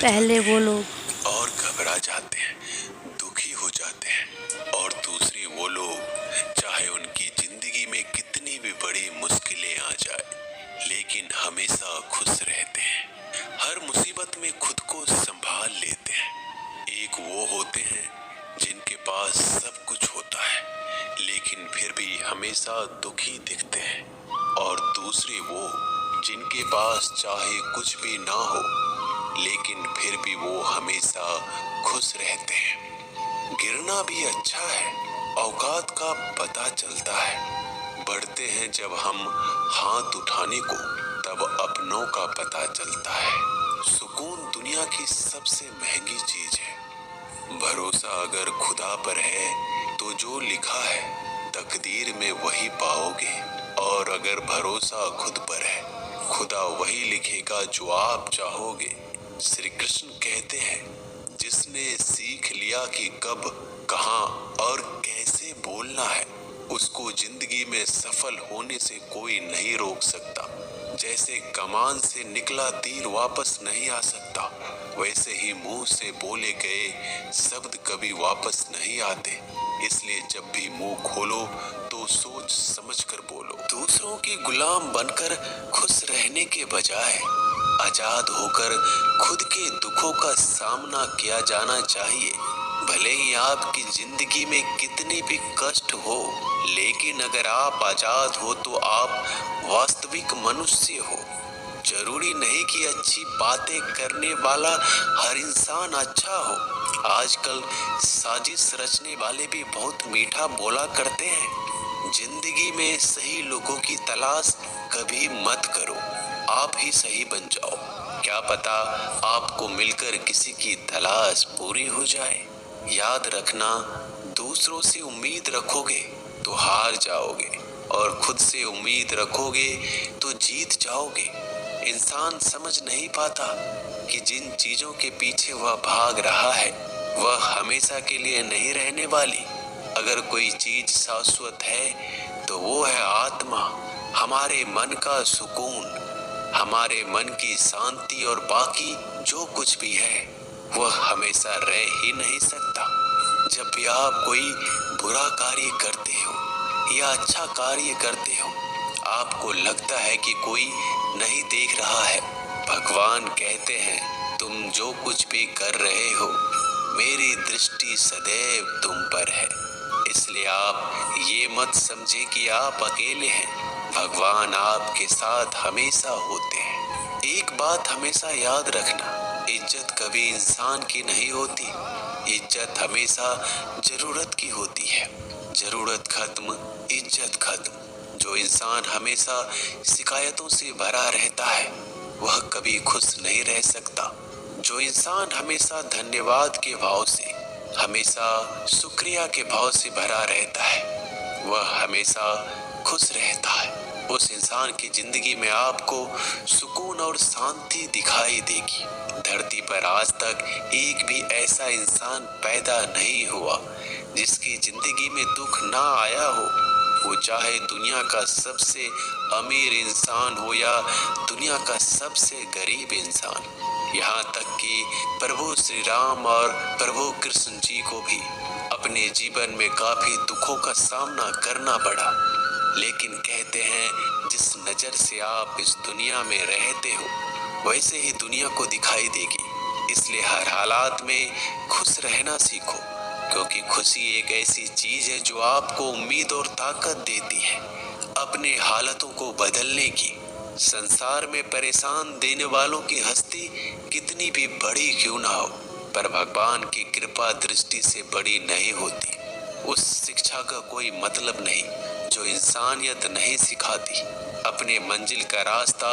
पहले वो लोग और घबरा जाते हैं, दुखी हो जाते हैं, और दूसरे वो लोग चाहे उनकी जिंदगी में कितनी भी बड़ी मुश्किलें आ जाए लेकिन हमेशा खुश रहते हैं, हर मुसीबत में खुद को संभाल लेते हैं। एक वो होते हैं जिनके पास सब कुछ होता है लेकिन फिर भी हमेशा दुखी दिखते हैं, और दूसरे वो जिनके पास चाहे कुछ भी ना हो लेकिन फिर भी वो हमेशा खुश रहते हैं। गिरना भी अच्छा है, औकात का पता चलता है। बढ़ते हैं जब हम हाथ उठाने को तब अपनों का पता चलता है। सुकून दुनिया की सबसे महंगी चीज है। भरोसा अगर खुदा पर है तो जो लिखा है तकदीर में वही पाओगे, और अगर भरोसा खुद पर है खुदा वही लिखेगा जो आप चाहोगे। श्री कृष्ण कहते हैं, जिसने सीख लिया कि कब, कहां और कैसे बोलना है, उसको जिंदगी में सफल होने से कोई नहीं रोक सकता। जैसे कमान से निकला तीर वापस नहीं आ सकता, वैसे ही मुंह से बोले गए शब्द कभी वापस नहीं आते। इसलिए जब भी मुंह खोलो तो सोच समझकर बोलो। दूसरों की गुलाम बनकर खुश रहने के बजाय आजाद होकर खुद के दुखों का सामना किया जाना चाहिए। भले ही आपकी जिंदगी में कितने भी कष्ट हो, लेकिन अगर आप आजाद हो तो आप वास्तविक मनुष्य हो। जरूरी नहीं कि अच्छी बातें करने वाला हर इंसान अच्छा हो। आजकल साजिश रचने वाले भी बहुत मीठा बोला करते हैं। जिंदगी में सही लोगों की तलाश कभी मत करो, आप ही सही बन जाओ। क्या पता आपको मिलकर किसी की तलाश पूरी हो जाए। याद रखना, दूसरों से उम्मीद रखोगे तो हार जाओगे, और खुद से उम्मीद रखोगे तो जीत जाओगे। इंसान समझ नहीं पाता कि जिन चीजों के पीछे वह भाग रहा है वह हमेशा के लिए नहीं रहने वाली। अगर कोई चीज शाश्वत है तो वो है आत्मा, हमारे मन का सुकून, हमारे मन की शांति, और बाकी जो कुछ भी है वह हमेशा रह ही नहीं सकता। जब भी आप कोई बुरा कार्य करते हो या अच्छा कार्य करते हो, आपको लगता है कि कोई नहीं देख रहा है, भगवान कहते हैं, तुम जो कुछ भी कर रहे हो मेरी दृष्टि सदैव तुम पर है। इसलिए आप ये मत समझे कि आप अकेले हैं, भगवान आपके साथ हमेशा होते हैं। एक बात हमेशा याद रखना, इज्जत कभी इंसान की नहीं होती, इज्जत हमेशा जरूरत की होती है। जरूरत खत्म, इज्जत खत्म। जो इंसान हमेशा शिकायतों से भरा रहता है वह कभी खुश नहीं रह सकता। जो इंसान हमेशा धन्यवाद के भाव से, हमेशा शुक्रिया के भाव से भरा रहता है वह हमेशा खुश रहता है। उस इंसान की जिंदगी में आपको सुकून और शांति दिखाई देगी। धरती पर आज तक एक भी ऐसा इंसान पैदा नहीं हुआ जिसकी जिंदगी में दुख ना आया हो। वो चाहे दुनिया का सबसे अमीर इंसान हो या दुनिया का सबसे गरीब इंसान। यहाँ तक कि प्रभु श्री राम और प्रभु कृष्ण जी को भी अपने जीवन में काफी दुखों का सामना करना पड़ा, लेकिन कहते हैं जिस नजर से आप इस दुनिया में रहते हो वैसे ही दुनिया को दिखाई देगी। इसलिए हर हालात में खुश रहना सीखो, क्योंकि खुशी एक ऐसी चीज है जो आपको उम्मीद और ताकत देती है अपने हालातों को बदलने की। संसार में परेशान देने वालों की हस्ती कितनी भी बड़ी क्यों ना हो, पर भगवान की कृपा दृष्टि से बड़ी नहीं होती। उस शिक्षा का कोई मतलब नहीं जो इंसानियत नहीं सिखाती। अपने मंजिल का रास्ता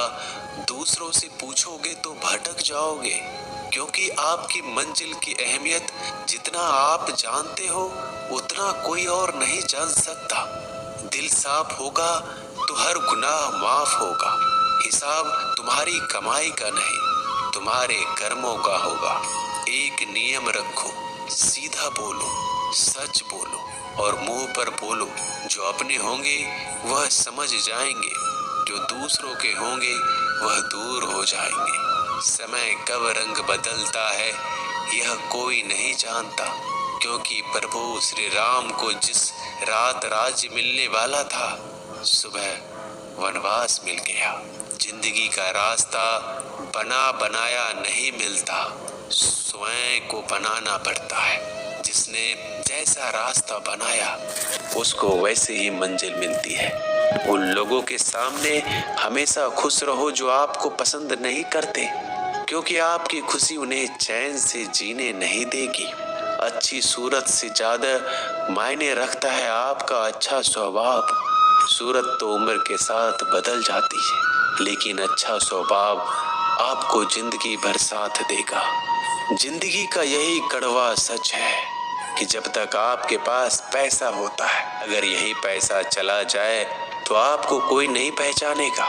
दूसरों से पूछोगे तो भटक जाओगे, क्योंकि आपकी मंजिल की अहमियत जितना आप जानते हो उतना कोई और नहीं जान सकता। दिल साफ होगा तो हर गुनाह माफ होगा। हिसाब तुम्हारी कमाई का नहीं, तुम्हारे कर्मों का होगा। एक नियम रखो, सीधा बोलो, सच बोलो और मुंह पर बोलो। जो अपने होंगे वह समझ जाएंगे, जो दूसरों के होंगे वह दूर हो जाएंगे। समय कब रंग बदलता है यह कोई नहीं जानता, क्योंकि प्रभु श्री राम को जिस रात राज्य मिलने वाला था, सुबह वनवास मिल गया। जिंदगी का रास्ता बना बनाया नहीं मिलता, स्वयं को बनाना पड़ता है। जिसने जैसा रास्ता बनाया उसको वैसे ही मंजिल मिलती है। उन लोगों के सामने हमेशा खुश रहो जो आपको पसंद नहीं करते, क्योंकि आपकी खुशी उन्हें चैन से जीने नहीं देगी। अच्छी सूरत से ज्यादा मायने रखता है आपका अच्छा स्वभाव। सूरत तो उम्र के साथ बदल जाती है, लेकिन अच्छा स्वभाव आपको जिंदगी भर साथ देगा। जिंदगी का यही कड़वा सच है कि जब तक आपके पास पैसा होता है, अगर यही पैसा चला जाए तो आपको कोई नहीं पहचानेगा।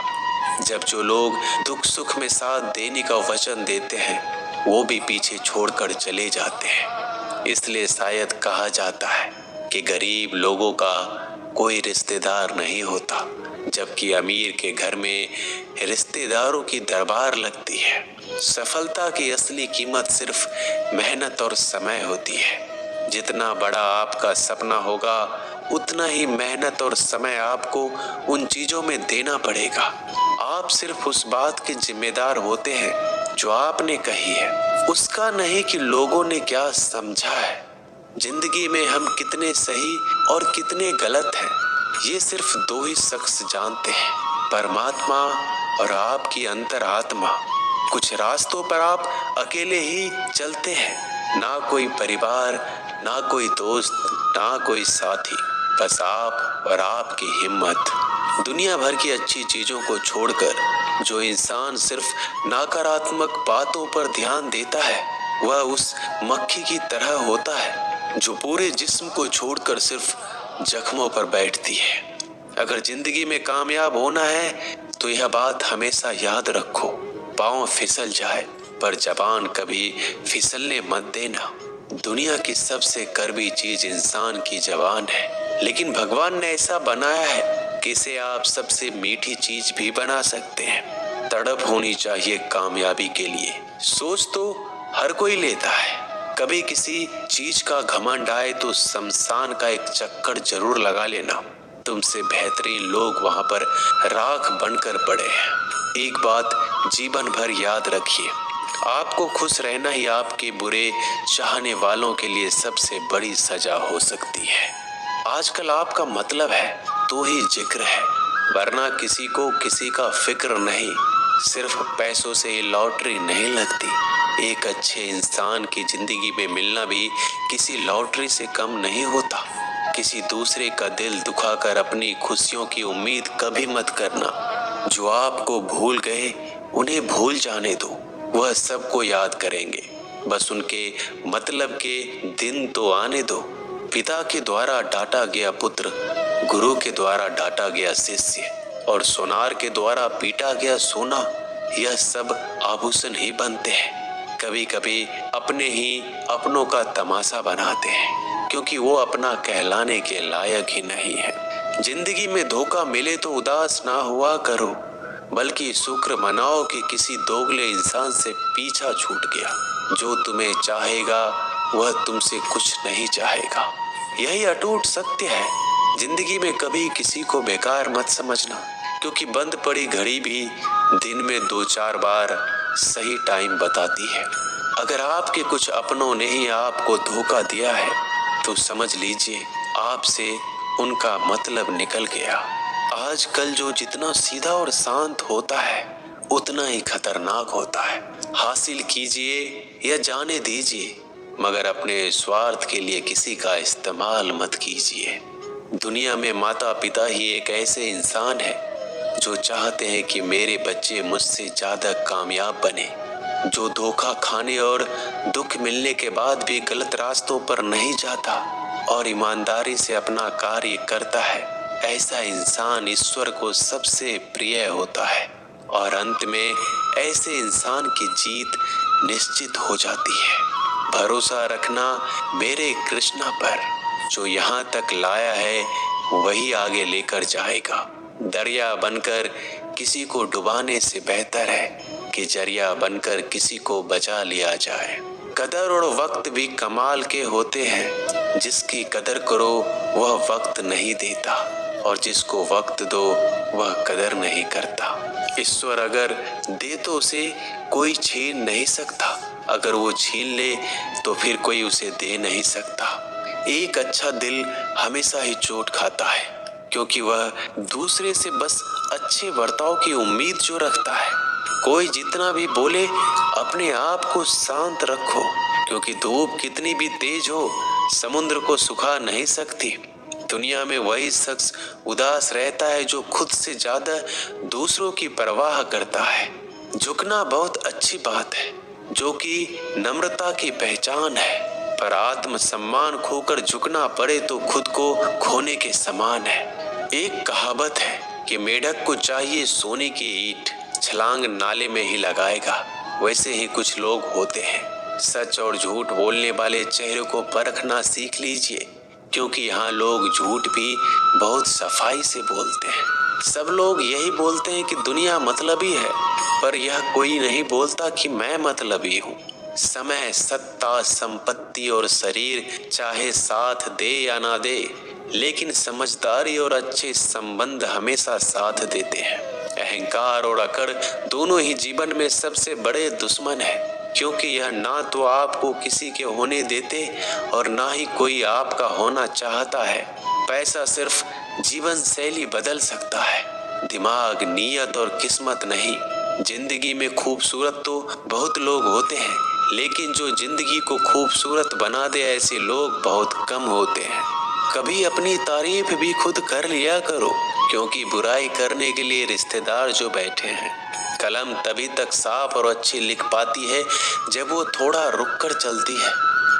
जब जो लोग दुख सुख में साथ देने का वचन देते हैं वो भी पीछे छोड़कर चले जाते हैं। इसलिए शायद कहा जाता है कि गरीब लोगों का कोई रिश्तेदार नहीं होता, जबकि अमीर के घर में रिश्तेदारों की दरबार लगती है। सफलता की असली कीमत सिर्फ मेहनत और समय होती है। जितना बड़ा आपका सपना होगा उतना ही मेहनत और समय आपको उन चीजों में देना पड़ेगा। आप सिर्फ उस बात के जिम्मेदार होते हैं जो आपने कही है, उसका नहीं कि लोगों ने क्या समझा है। जिंदगी में हम कितने सही और कितने गलत हैं, ये सिर्फ दो ही शख्स जानते हैं, परमात्मा और आपकी अंतरात्मा। कुछ रास्तों पर आप अकेले ही चलते हैं, ना कोई परिवार, ना कोई दोस्त, ना कोई साथी, बस आप और आपकी हिम्मत। दुनिया भर की अच्छी चीजों को छोड़कर जो इंसान सिर्फ नकारात्मक बातों पर ध्यान देता है वह उस मक्खी की तरह होता है जो पूरे जिस्म को छोड़कर सिर्फ जख्मों पर बैठती है। अगर जिंदगी में कामयाब होना है तो यह बात हमेशा याद रखो, पाँव फिसल जाए पर जबान कभी फिसलने मत देना। दुनिया की सबसे कड़वी चीज इंसान की जबान है, लेकिन भगवान ने ऐसा बनाया है कि इसे आप सबसे मीठी चीज भी बना सकते हैं। तड़प होनी चाहिए कामयाबी के लिए। सोच तो हर कोई लेता है, कभी किसी चीज का घमंड आए तो शमशान का एक चक्कर जरूर लगा लेना। तुमसे बेहतरीन लोग वहां पर राख बनकर पड़े हैं। एक बात जीवन भर याद रखिए, आपको खुश रहना ही आपके बुरे चाहने वालों के लिए सबसे बड़ी सजा हो सकती है। आजकल आपका मतलब है तो ही जिक्र है, वरना किसी को किसी का फिक्र नहीं। सिर्फ पैसों से ही लॉटरी नहीं लगती। एक अच्छे इंसान की जिंदगी में मिलना भी किसी लॉटरी से कम नहीं होता। किसी दूसरे का दिल दुखाकर अपनी खुशियों की उम्मीद कभी मत करना। जो आपको भूल गए उन्हें भूल जाने दो, वह सबको याद करेंगे, बस उनके मतलब के दिन तो आने दो। पिता के द्वारा डांटा गया पुत्र, गुरु के द्वारा डांटा गया शिष्य और सोनार के द्वारा पीटा गया सोना, यह सब आभूषण ही बनते हैं। कभी कभी अपने ही अपनों का तमाशा बनाते हैं, क्योंकि वो अपना कहलाने के लायक ही नहीं है। जिंदगी में धोखा मिले तो उदास ना हुआ करो, बल्कि शुक्र मनाओ कि किसी दोगले इंसान से पीछा छूट गया। जो तुम्हें चाहेगा वह तुमसे कुछ नहीं चाहेगा, यही अटूट सत्य है। जिंदगी में कभी किसी को बेकार मत समझना, क्योंकि बंद पड़ी घड़ी भी दिन में 2-4 बार सही टाइम बताती है। अगर आपके कुछ अपनों ने ही आपको धोखा दिया है तो समझ लीजिए आपसे उनका मतलब निकल गया। आजकल जो जितना सीधा और शांत होता है उतना ही खतरनाक होता है। हासिल कीजिए या जाने दीजिए, मगर अपने स्वार्थ के लिए किसी का इस्तेमाल मत कीजिए। दुनिया में माता पिता ही एक ऐसे इंसान है जो चाहते हैं कि मेरे बच्चे मुझसे ज्यादा कामयाब बने, जो धोखा खाने और दुख मिलने के बाद भी गलत रास्तों पर नहीं जाता और ईमानदारी से अपना कार्य करता है। ऐसा इंसान ईश्वर को सबसे प्रिय होता है और अंत में ऐसे इंसान की जीत निश्चित हो जाती है। भरोसा रखना मेरे कृष्णा पर, जो यहाँ तक लाया है वही आगे लेकर जाएगा। दरिया बनकर किसी को डुबाने से बेहतर है कि के जरिया बनकर किसी को बचा लिया जाए। कदर और वक्त भी कमाल के होते हैं। जिसकी कदर करो वह वक्त नहीं देता, और जिसको वक्त दो वह कदर नहीं करता। ईश्वर अगर दे तो उसे कोई छीन नहीं सकता, अगर वो छीन ले तो फिर कोई उसे दे नहीं सकता। एक अच्छा दिल हमेशा ही चोट खाता है, क्योंकि वह दूसरे से बस अच्छे बर्ताव की उम्मीद जो रखता है। कोई जितना भी बोले अपने आप को शांत रखो, क्योंकि धूप कितनी भी तेज हो समुद्र को सुखा नहीं सकती। दुनिया में वही शख्स उदास रहता है जो खुद से ज्यादा दूसरों की परवाह करता है। झुकना बहुत अच्छी बात है, जो कि नम्रता की पहचान है, पर आत्मसम्मान खोकर झुकना पड़े तो खुद को खोने के समान है। एक कहावत है कि मेढक को चाहिए सोने की ईंट, छलांग नाले में ही लगाएगा। वैसे ही कुछ लोग होते हैं। सच और झूठ बोलने वाले चेहरे को परखना सीख लीजिए, क्योंकि यहाँ लोग झूठ भी बहुत सफाई से बोलते हैं। सब लोग यही बोलते हैं कि दुनिया मतलबी है, पर यह कोई नहीं बोलता कि मैं मतलबी हूँ। समय, सत्ता, संपत्ति और शरीर चाहे साथ दे या ना दे, लेकिन समझदारी और अच्छे संबंध हमेशा साथ देते हैं। अहंकार और अकड़ दोनों ही जीवन में सबसे बड़े दुश्मन हैं, क्योंकि यह ना तो आपको किसी के होने देते और ना ही कोई आपका होना चाहता है। पैसा सिर्फ जीवन शैली बदल सकता है, दिमाग, नीयत और किस्मत नहीं। जिंदगी में खूबसूरत तो बहुत लोग होते हैं, लेकिन जो जिंदगी को खूबसूरत बना दे ऐसे लोग बहुत कम होते हैं। कभी अपनी तारीफ भी खुद कर लिया करो, क्योंकि बुराई करने के लिए रिश्तेदार जो बैठे हैं। कलम तभी तक साफ और अच्छी लिख पाती है जब वो थोड़ा रुक कर चलती है।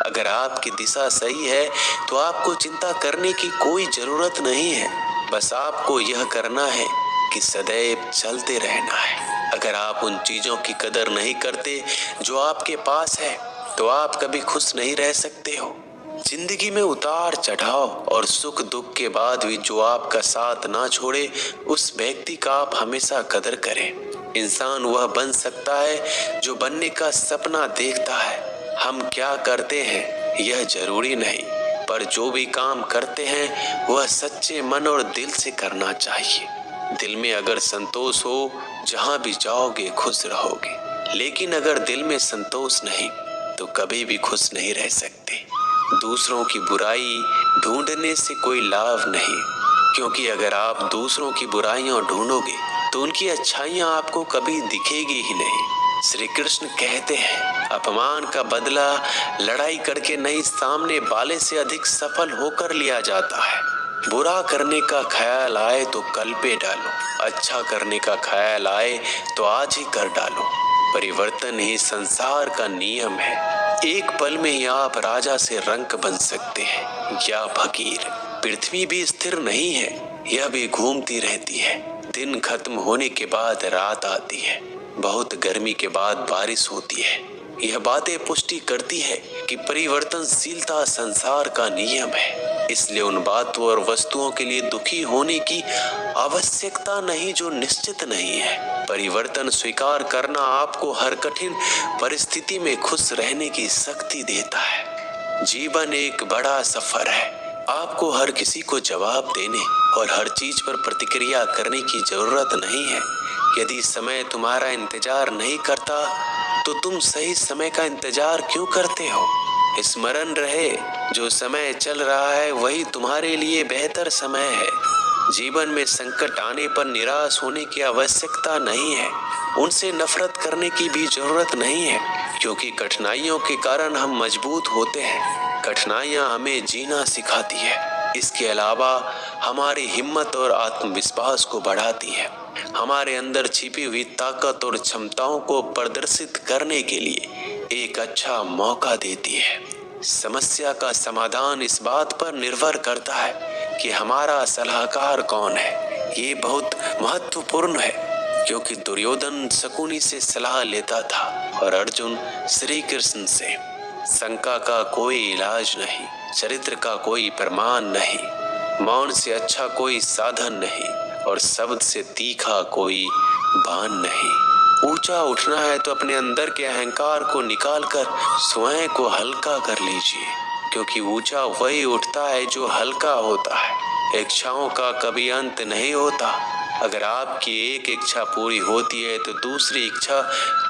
अगर आपकी दिशा सही है तो आपको चिंता करने की कोई जरूरत नहीं है। बस आपको यह करना है कि सदैव चलते रहना है। अगर आप उन चीजों की कदर नहीं करते जो आपके पास है, तो आप कभी खुश नहीं रह सकते हो। जिंदगी में उतार चढ़ाव और सुख दुख के बाद भी जो आपका साथ ना छोड़े, उस व्यक्ति का आप हमेशा कदर करें। इंसान वह बन सकता है जो बनने का सपना देखता है। हम क्या करते हैं यह जरूरी नहीं, पर जो भी काम करते हैं वह सच्चे मन और दिल से करना चाहिए। दिल में अगर संतोष हो, जहां भी जाओगे खुश रहोगे, लेकिन अगर दिल में संतोष नहीं तो कभी भी खुश नहीं रह सकते। दूसरों की बुराई ढूंढने से कोई लाभ नहीं, क्योंकि अगर आप दूसरों की बुराइयां ढूंढोगे तो उनकी अच्छाइयां आपको कभी दिखेगी ही नहीं। श्री कृष्ण कहते हैं, अपमान का बदला लड़ाई करके नहीं, सामने वाले से अधिक सफल होकर लिया जाता है। बुरा करने का ख्याल आए तो कल पे डालो, अच्छा करने का ख्याल आए तो आज ही कर डालो। परिवर्तन ही संसार का नियम है। एक पल में ही आप राजा से रंक बन सकते हैं या फकीर। पृथ्वी भी स्थिर नहीं है, यह भी घूमती रहती है। दिन खत्म होने के बाद रात आती है, बहुत गर्मी के बाद बारिश होती है। यह बातें पुष्टि करती है कि परिवर्तनशीलता संसार का नियम है। इसलिए उन बातों और वस्तुओं के लिए दुखी होने की आवश्यकता नहीं जो निश्चित नहीं है। परिवर्तन स्वीकार करना आपको हर कठिन परिस्थिति में खुश रहने की शक्ति देता है। जीवन एक बड़ा सफर है। आपको हर किसी को जवाब देने और हर चीज पर प्रतिक्रिया करने की जरूरत नहीं है। यदि समय तुम्हारा इंतजार नहीं करता तो तुम सही समय का इंतजार क्यों करते हो? स्मरण रहे, जो समय चल रहा है वही तुम्हारे लिए बेहतर समय है। जीवन में संकट आने पर निराश होने की आवश्यकता नहीं है, उनसे नफरत करने की भी जरूरत नहीं है, क्योंकि कठिनाइयों के कारण हम मजबूत होते हैं। कठिनाइयां हमें जीना सिखाती है। इसके अलावा हमारी हिम्मत और आत्मविश्वास को बढ़ाती है, हमारे अंदर छिपी हुई ताकत और क्षमताओं को प्रदर्शित करने के लिए एक अच्छा मौका देती है। समस्या का समाधान इस बात पर निर्भर करता है कि हमारा सलाहकार कौन है। ये बहुत महत्वपूर्ण है, क्योंकि दुर्योधन शकुनी से सलाह लेता था और अर्जुन श्री कृष्ण से। शंका का कोई इलाज नहीं, चरित्र का कोई प्रमाण नहीं, मौन से अच्छा कोई साधन नहीं और शब्द से तीखा कोई बाण नहीं। ऊंचा उठना है तो अपने अंदर के अहंकार को निकालकर स्वयं को हल्का कर लीजिए, क्योंकि ऊंचा वही उठता है जो हल्का होता है। इच्छाओं का कभी अंत नहीं होता। अगर आपकी एक इच्छा पूरी होती है तो दूसरी इच्छा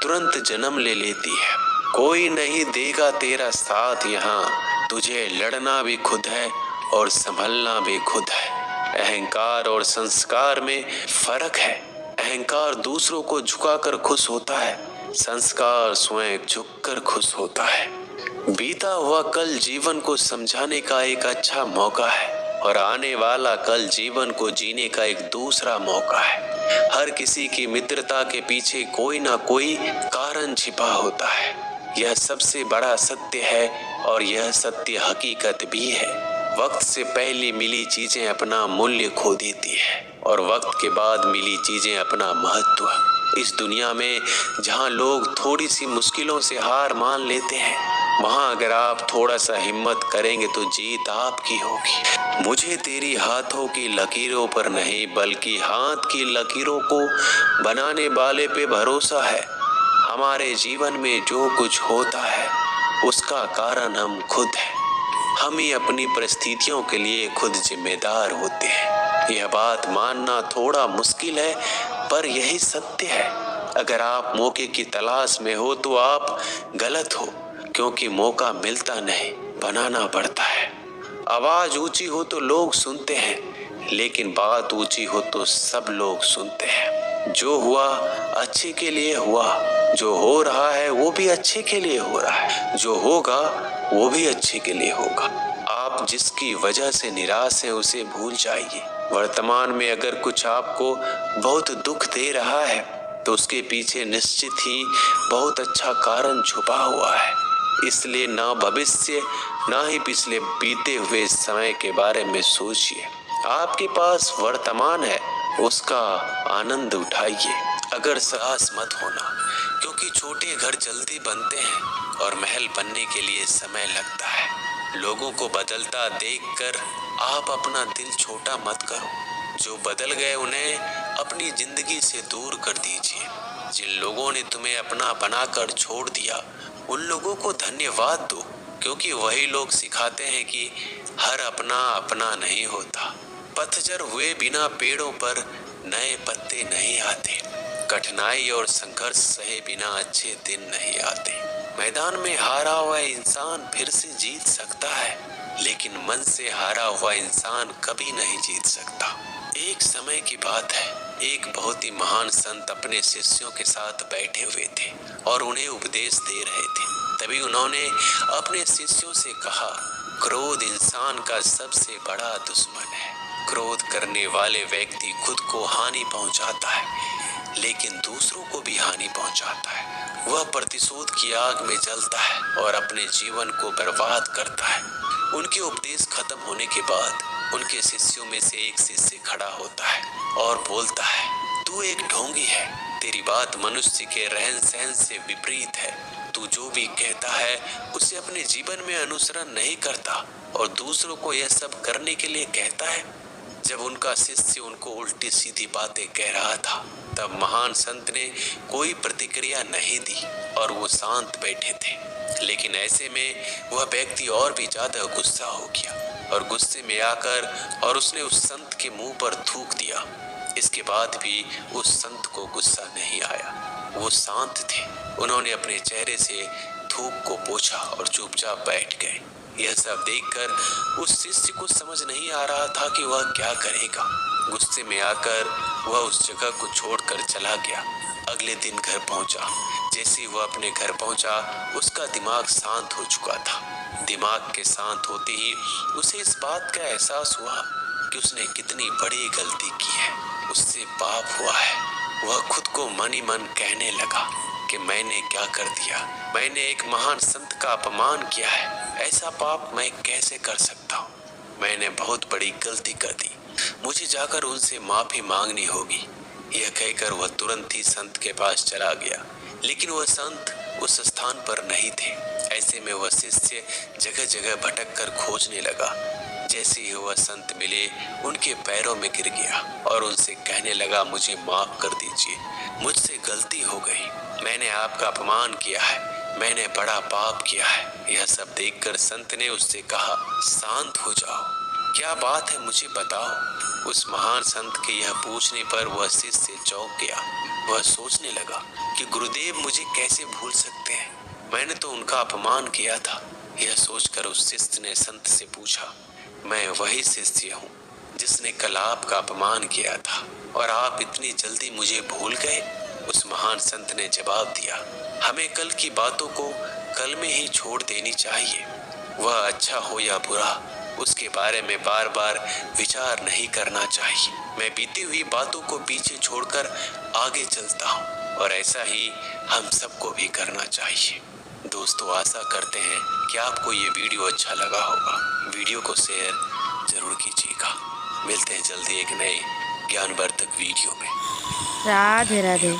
तुरंत जन्म ले लेती है। कोई नहीं देगा तेरा साथ यहाँ, तुझे लड़ना भी खुद है और संभलना भी खुद है। अहंकार और संस्कार में फर्क है। अहंकार दूसरों को झुकाकर खुश होता है, संस्कार स्वयं झुककर खुश होता है। बीता हुआ कल जीवन को समझाने का एक अच्छा मौका है और आने वाला कल जीवन को जीने का एक दूसरा मौका है। हर किसी की मित्रता के पीछे कोई ना कोई कारण छिपा होता है। यह सबसे बड़ा सत्य है और यह सत्य हकीकत भी है। वक्त से पहले मिली चीजें अपना मूल्य खो देती है और वक्त के बाद मिली चीजें अपना महत्व। इस दुनिया में जहाँ लोग थोड़ी सी मुश्किलों से हार मान लेते हैं, वहाँ अगर आप थोड़ा सा हिम्मत करेंगे तो जीत आपकी होगी। मुझे तेरी हाथों की लकीरों पर नहीं बल्कि हाथ की लकीरों को बनाने वाले पे भरोसा है। हमारे जीवन में जो कुछ होता है उसका कारण हम खुद हैं। हम ही अपनी परिस्थितियों के लिए खुद जिम्मेदार होते हैं। यह बात मानना थोड़ा मुश्किल है पर यही सत्य है। अगर आप मौके की तलाश में हो तो आप गलत हो, क्योंकि मौका मिलता नहीं, बनाना पड़ता है। आवाज ऊंची हो तो लोग सुनते हैं, लेकिन बात ऊंची हो तो सब लोग सुनते हैं। जो हुआ अच्छे के लिए हुआ, जो हो रहा है वो भी अच्छे के लिए हो रहा है, जो होगा वो भी अच्छे के लिए होगा। आप जिसकी वजह से निराश हैं उसे भूल जाइए। वर्तमान में अगर कुछ आपको बहुत दुख दे रहा है तो उसके पीछे निश्चित ही बहुत अच्छा कारण छुपा हुआ है। इसलिए ना भविष्य ना ही पिछले बीते हुए समय के बारे में सोचिए। आपके पास वर्तमान है, उसका आनंद उठाइए। अगर साहस मत होना, क्योंकि छोटे घर जल्दी बनते हैं और महल बनने के लिए समय लगता है। लोगों को बदलता देखकर आप अपना दिल छोटा मत करो। जो बदल गए उन्हें अपनी जिंदगी से दूर कर दीजिए। जिन लोगों ने तुम्हें अपना बनाकर छोड़ दिया उन लोगों को धन्यवाद दो, क्योंकि वही लोग सिखाते हैं कि हर अपना अपना नहीं होता। पतझड़ हुए बिना पेड़ों पर नए पत्ते नहीं आते। कठिनाई और संघर्ष सहे बिना अच्छे दिन नहीं आते। मैदान में हारा हुआ इंसान फिर से जीत सकता है, लेकिन मन से हारा हुआ इंसान कभी नहीं जीत सकता। एक समय की बात है, एक बहुत ही महान संत अपने शिष्यों के साथ बैठे हुए थे और उन्हें उपदेश दे रहे थे। तभी उन्होंने अपने शिष्यों से कहा, क्रोध इंसान का सबसे बड़ा दुश्मन है। क्रोध करने वाले व्यक्ति खुद को हानि पहुंचाता है, लेकिन दूसरों को भी हानि पहुंचाता है। वह प्रतिशोध की आग में जलता है और अपने जीवन को बर्बाद करता है। उनके उपदेश खत्म होने के बाद उनके शिष्यों में से एक शिष्य खड़ा होता है और बोलता है, तू एक ढोंगी है। तेरी बात मनुष्य के रहन सहन से विपरीत है। तू जो भी कहता है उसे अपने जीवन में अनुसरण नहीं करता और दूसरों को यह सब करने के लिए कहता है। जब उनका शिष्य उनको उल्टी सीधी बातें कह रहा था तब महान संत ने कोई प्रतिक्रिया नहीं दी और वो शांत बैठे थे। लेकिन ऐसे में वह व्यक्ति और भी ज्यादा गुस्सा हो गया और गुस्से में आकर और उसने उस संत के मुंह पर थूक दिया। इसके बाद भी उस संत को गुस्सा नहीं आया, वो शांत थे। उन्होंने अपने चेहरे से थूक को पोंछा और चुपचाप बैठ गए। यह सब देखकर उस शिष्य को समझ नहीं आ रहा था कि वह क्या करेगा। गुस्से में आकर वह उस जगह को छोड़कर चला गया। अगले दिन घर पहुंचा। जैसे वह अपने घर पहुंचा उसका दिमाग शांत हो चुका था। दिमाग के शांत होते ही उसे इस बात का एहसास हुआ कि उसने कितनी बड़ी गलती की है, उससे पाप हुआ है। वह खुद को मन ही मन कहने लगा कि मैंने क्या कर दिया, मैंने एक महान संत का अपमान किया है। ऐसा पाप मैं कैसे कर सकता हूँ? मैंने बहुत बड़ी गलती कर दी, मुझे जाकर उनसे माफी मांगनी होगी। यह कहकर वह तुरंत ही संत के पास चला गया, लेकिन वह संत उस स्थान पर नहीं थे। ऐसे में वह शिष्य जगह जगह भटक कर खोजने लगा। जैसे ही वह संत मिले उनके पैरों में गिर गया और उनसे कहने लगा, मुझे माफ कर दीजिए, मुझसे गलती हो गई, मैंने आपका अपमान किया है, मैंने बड़ा पाप किया है। यह सब देखकर संत ने उससे कहा, शांत हो जाओ, क्या बात है मुझे बताओ। उस महान संत के यह पूछने पर वह शिष्य चौंक गया। वह सोचने लगा कि गुरुदेव मुझे कैसे भूल सकते हैं, मैंने तो उनका अपमान किया था। यह सोचकर उस शिष्य ने संत से पूछा, मैं वही शिष्य हूँ जिसने कल आपका अपमान किया था और आप इतनी जल्दी मुझे भूल गए। उस महान संत ने जवाब दिया, हमें कल की बातों को कल में ही छोड़ देनी चाहिए। वह अच्छा हो या बुरा, उसके बारे में बार बार विचार नहीं करना चाहिए। मैं बीती हुई बातों को पीछे छोड़कर आगे चलता हूँ और ऐसा ही हम सबको भी करना चाहिए। दोस्तों, आशा करते हैं कि आपको ये वीडियो अच्छा लगा होगा। वीडियो को शेयर जरूर कीजिएगा। मिलते हैं जल्दी एक नए ज्ञानवर्धक वीडियो में। राधे राधे।